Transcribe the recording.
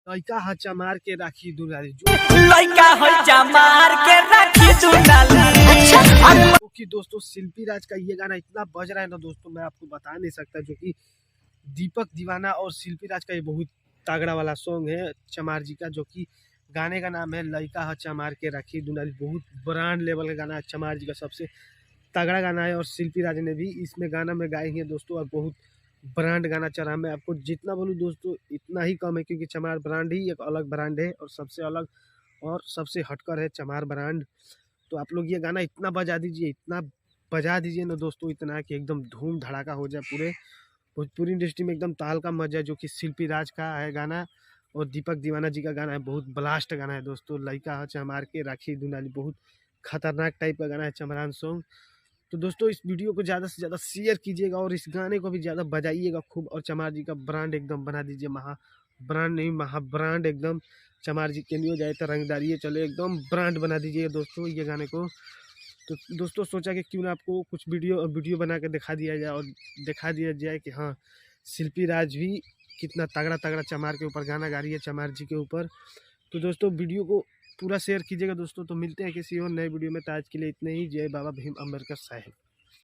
लइका ह चमार के राखी दुलारी लइका है चमार के राखी दुलारी। कि दोस्तों शिल्पी राज का ये गाना इतना बज रहा है ना दोस्तों, मैं आपको बता नहीं सकता। जो कि दीपक दीवाना और शिल्पी राज का ये बहुत तगड़ा वाला सॉन्ग है चमार जी का। जो कि गाने का नाम है लइका ह चमार के राखी दुलारी। बहुत ब्रांड लेवल का गाना है, चमार जी का सबसे तगड़ा गाना है। और शिल्पी राज ने भी इसमें गाना में गाए हैं दोस्तों, और बहुत ब्रांड गाना चला। मैं आपको जितना बोलूँ दोस्तों इतना ही कम है, क्योंकि चमार ब्रांड ही एक अलग ब्रांड है और सबसे अलग और सबसे हटकर है चमार ब्रांड। तो आप लोग ये गाना इतना बजा दीजिए, इतना बजा दीजिए ना दोस्तों, इतना कि एकदम धूम धड़ाका हो जाए पूरे भोजपुरी इंडस्ट्री में। एकदम ताल का मजा है। जो कि शिल्पी राज का है गाना और दीपक दीवाना जी का गाना है, बहुत ब्लास्ट गाना है दोस्तों। लइका ह चमार के राखी दुलारी बहुत खतरनाक टाइप का गाना है, चमरान सॉन्ग। तो दोस्तों इस वीडियो को ज़्यादा से ज़्यादा शेयर कीजिएगा और इस गाने को भी ज़्यादा बजाइएगा खूब, और चमार जी का ब्रांड एकदम बना दीजिए। ब्रांड नहीं, महा ब्रांड एकदम। चमार जी के लिए जाए तो रंगदारी चले, एकदम ब्रांड बना दीजिए दोस्तों ये गाने को। तो दोस्तों सोचा कि क्यों ना आपको कुछ वीडियो बना के दिखा दिया जाए, और दिखा दिया जाए कि हाँ शिल्पी राज भी कितना तगड़ा तगड़ा चमार के ऊपर गाना गा रही है, चमार जी के ऊपर। तो दोस्तों वीडियो को पूरा शेयर कीजिएगा दोस्तों। तो मिलते हैं किसी और नए वीडियो में। तो आज के लिए इतने ही। जय बाबा भीम अम्बेडकर साहेब।